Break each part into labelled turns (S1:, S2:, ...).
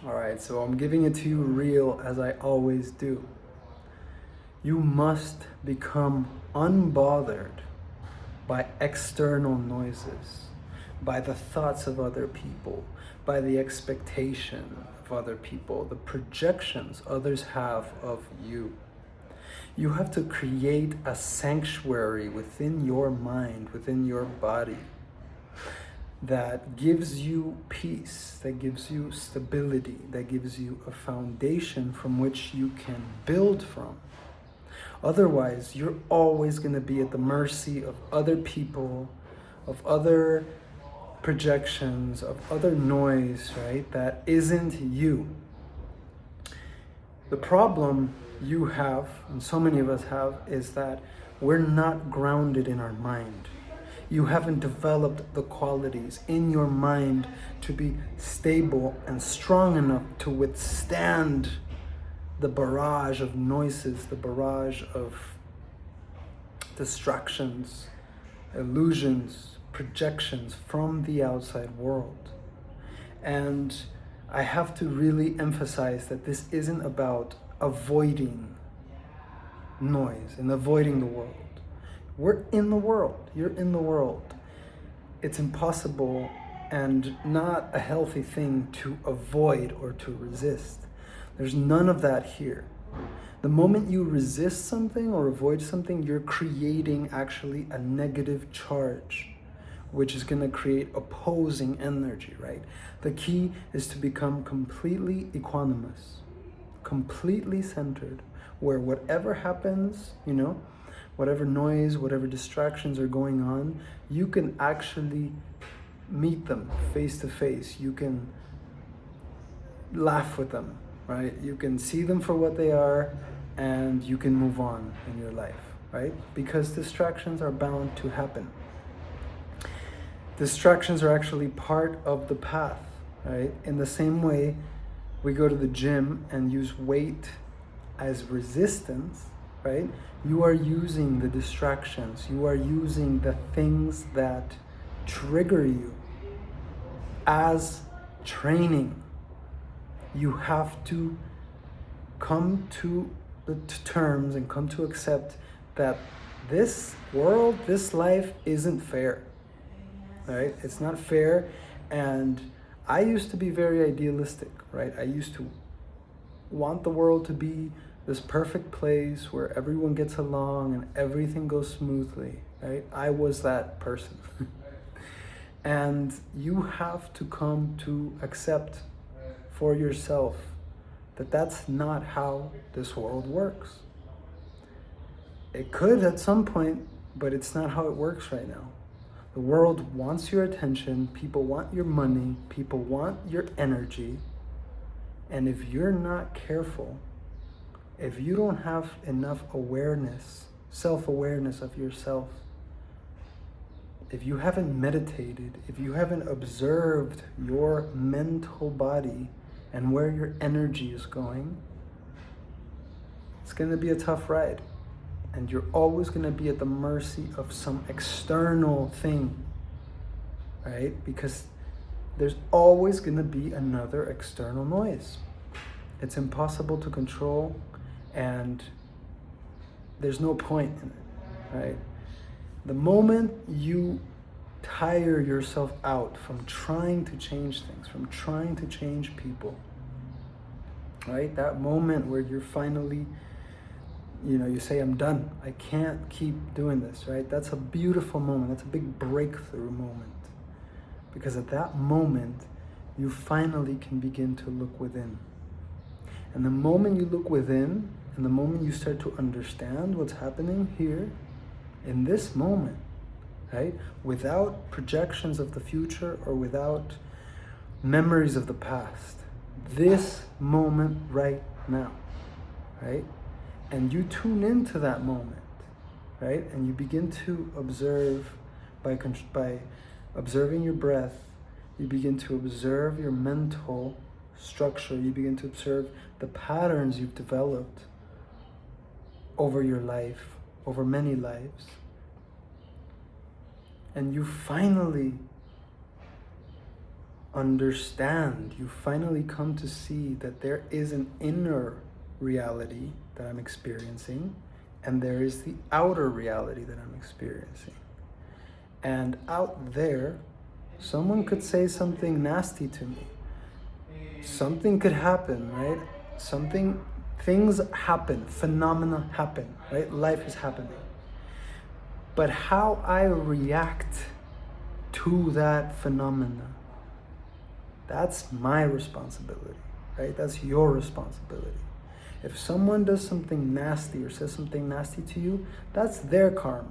S1: All right, so I'm giving it to you real as I always do. You must become unbothered by external noises, by the thoughts of other people, by the expectation of other people, the projections others have of you. You have to create a sanctuary within your mind, within your body, that gives you peace, that gives you stability, that gives you a foundation from which you can build from. Otherwise, you're always going to be at the mercy of other people, of other projections, of other noise, right? That isn't you. The problem you have, and so many of us have, is that we're not grounded in our mind. You haven't developed the qualities in your mind to be stable and strong enough to withstand the barrage of noises, the barrage of distractions, illusions, projections from the outside world. And I have to really emphasize that this isn't about avoiding noise and avoiding the world. We're in the world. You're in the world. It's impossible and not a healthy thing to avoid or to resist. There's none of that here. The moment you resist something or avoid something, you're creating actually a negative charge, which is going to create opposing energy, right? The key is to become completely equanimous, completely centered, where whatever happens, whatever noise, whatever distractions are going on, you can actually meet them face to face. You can laugh with them, right? You can see them for what they are, and you can move on in your life, right? Because distractions are bound to happen. Distractions are actually part of the path, right? In the same way, we go to the gym and use weight as resistance, right? You are using the distractions. You are using the things that trigger you as training. You have to come to the terms and come to accept that this world, this life isn't fair, right? It's not fair. And I used to be very idealistic, right? I used to want the world to be this perfect place where everyone gets along and everything goes smoothly, right? I was that person. And you have to come to accept for yourself that that's not how this world works. It could at some point, but it's not how it works right now. The world wants your attention, people want your money, people want your energy, and if you're not careful, if you don't have enough awareness, self-awareness of yourself, if you haven't meditated, if you haven't observed your mental body and where your energy is going, it's going to be a tough ride. And you're always going to be at the mercy of some external thing, right? Because there's always going to be another external noise. It's impossible to control, and there's no point in it, right? The moment you tire yourself out from trying to change things, from trying to change people, right? That moment where you're finally, you say, I'm done. I can't keep doing this, right? That's a beautiful moment. That's a big breakthrough moment. Because at that moment, you finally can begin to look within. And the moment you look within, and the moment you start to understand what's happening here, in this moment, right? Without projections of the future or without memories of the past, this moment right now, right? And you tune into that moment, right? And you begin to observe by observing your breath. You begin to observe your mental structure. You begin to observe the patterns you've developed over your life, over many lives. And you finally understand, you finally come to see that there is an inner reality that I'm experiencing, and there is the outer reality that I'm experiencing. And out there, someone could say something nasty to me. Something could happen, right? Things happen, phenomena happen, right? Life is happening. But how I react to that phenomena, that's my responsibility, right? That's your responsibility. If someone does something nasty or says something nasty to you, that's their karma.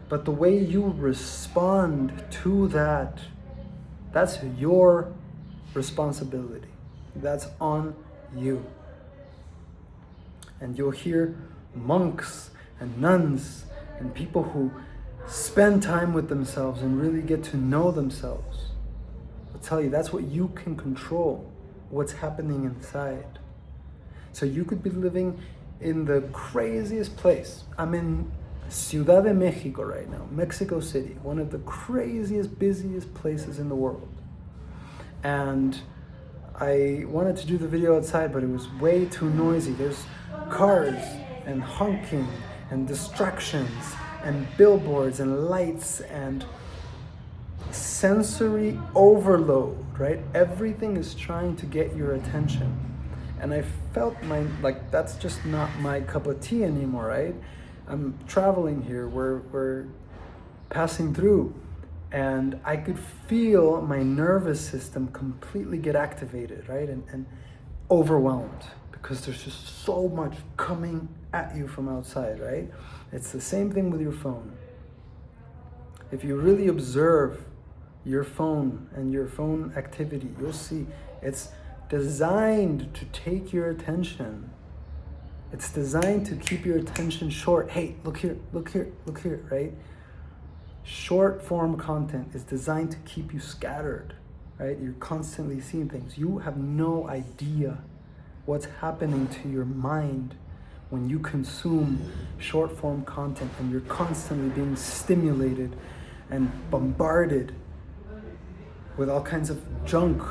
S1: But the way you respond to that, that's your responsibility. That's on you. And you'll hear monks and nuns and people who spend time with themselves and really get to know themselves. I'll tell you, that's what you can control, what's happening inside. So you could be living in the craziest place. I'm in Ciudad de Mexico right now, Mexico City, one of the craziest, busiest places in the world. And I wanted to do the video outside, but it was way too noisy. There's cars and honking and distractions and billboards and lights and sensory overload, right? Everything is trying to get your attention. And I felt that's just not my cup of tea anymore, right? I'm traveling here, we're passing through, and I could feel my nervous system completely get activated, right? And overwhelmed, because there's just so much coming at you from outside, right? It's the same thing with your phone. If you really observe your phone and your phone activity, you'll see it's designed to take your attention. It's designed to keep your attention short. Hey, look here, look here, look here, right? Short form content is designed to keep you scattered, right? You're constantly seeing things. You have no idea what's happening to your mind when you consume short form content and you're constantly being stimulated and bombarded with all kinds of junk,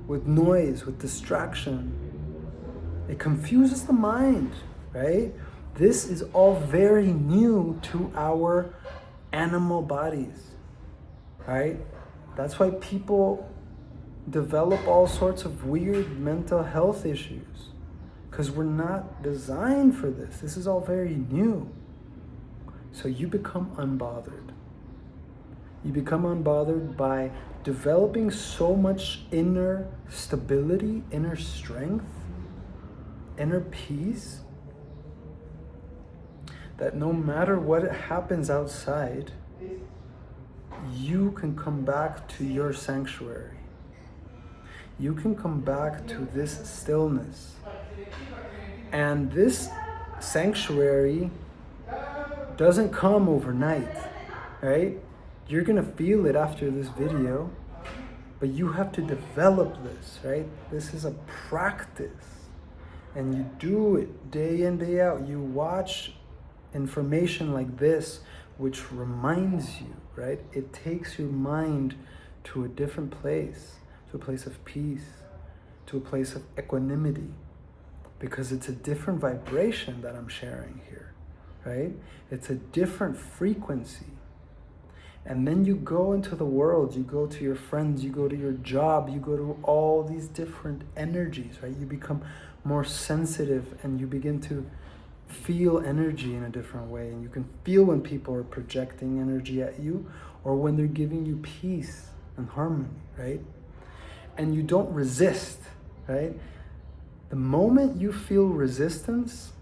S1: with noise, with distraction. It confuses the mind, right? This is all very new to our animal bodies, right? That's why people develop all sorts of weird mental health issues, because we're not designed for this. This is all very new. So you become unbothered. You become unbothered by developing so much inner stability, inner strength, inner peace, that no matter what happens outside, you can come back to your sanctuary. You can come back to this stillness. And this sanctuary doesn't come overnight, right? You're gonna feel it after this video, but you have to develop this, right? This is a practice. And you do it day in, day out. You watch information like this, which reminds you, right? It takes your mind to a different place, to a place of peace, to a place of equanimity, because it's a different vibration that I'm sharing here, right? It's a different frequency. And then you go into the world, you go to your friends, you go to your job, you go to all these different energies, right? You become more sensitive and you begin to feel energy in a different way. And you can feel when people are projecting energy at you or when they're giving you peace and harmony, right? And you don't resist, right? The moment you feel resistance,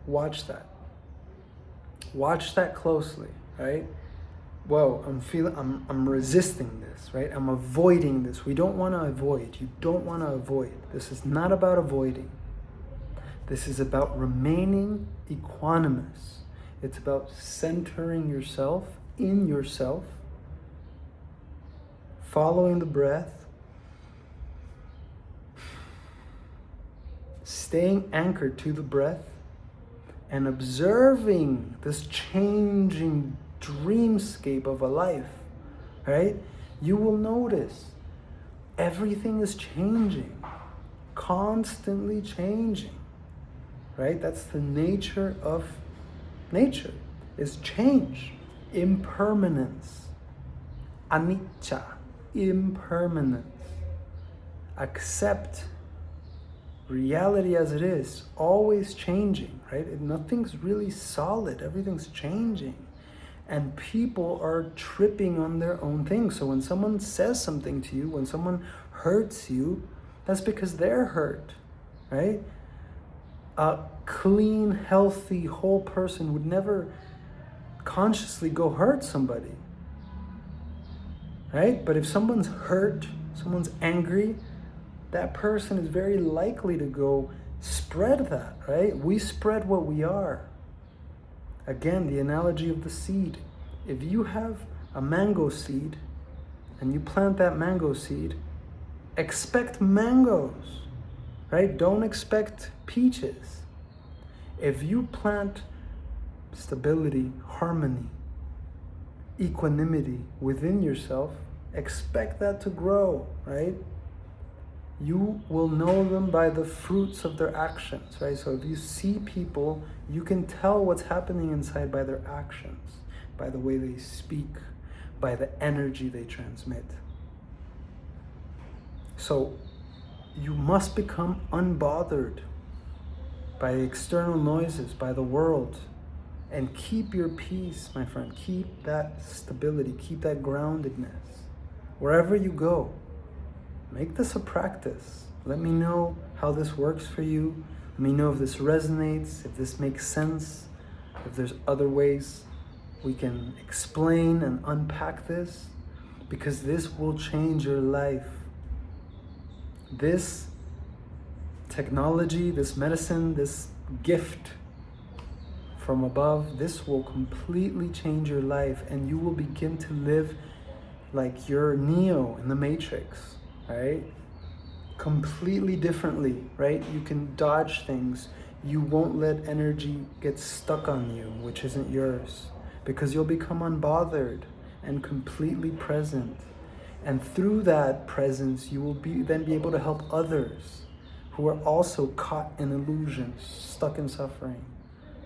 S1: watch that. Watch that closely, right? Whoa, I'm resisting this, right? I'm avoiding this. We don't want to avoid. You don't want to avoid. This is not about avoiding. This is about remaining equanimous. It's about centering yourself in yourself, following the breath, staying anchored to the breath, and observing this changing dreamscape of a life, right? you will notice everything is changing, constantly changing, right? That's the nature of nature, is change, impermanence, anicca, impermanence. Accept reality as it is, always changing, right? Nothing's really solid, everything's changing. And people are tripping on their own things. So when someone says something to you, when someone hurts you, that's because they're hurt, right? A clean, healthy, whole person would never consciously go hurt somebody, right? But if someone's hurt, someone's angry, that person is very likely to go spread that, right? We spread what we are. Again, the analogy of the seed. If you have a mango seed and you plant that mango seed, expect mangoes, right? Don't expect peaches. If you plant stability, harmony, equanimity within yourself, expect that to grow, right? You will know them by the fruits of their actions, right? So if you see people, you can tell what's happening inside by their actions, by the way they speak, by the energy they transmit. So you must become unbothered by external noises, by the world, and keep your peace, my friend. Keep that stability, keep that groundedness. Wherever you go, make this a practice. Let me know how this works for you. Let me know if this resonates, if this makes sense, if there's other ways we can explain and unpack this, because this will change your life. This technology, this medicine, this gift from above, this will completely change your life, and you will begin to live like you're Neo in the Matrix, right? Completely differently, right? You can dodge things. You won't let energy get stuck on you, which isn't yours, because you'll become unbothered and completely present. And through that presence, you will then be able to help others who are also caught in illusions, stuck in suffering,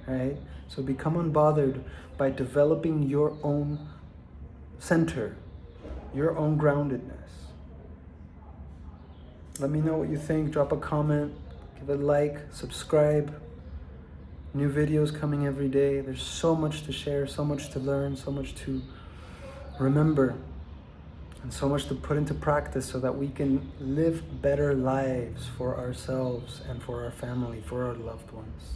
S1: right? So become unbothered by developing your own center, your own groundedness. Let me know what you think. Drop a comment, give a like, subscribe. New videos coming every day. There's so much to share, so much to learn, so much to remember, and so much to put into practice so that we can live better lives for ourselves and for our family, for our loved ones.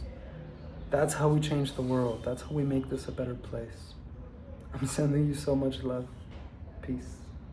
S1: That's how we change the world. That's how we make this a better place. I'm sending you so much love. Peace.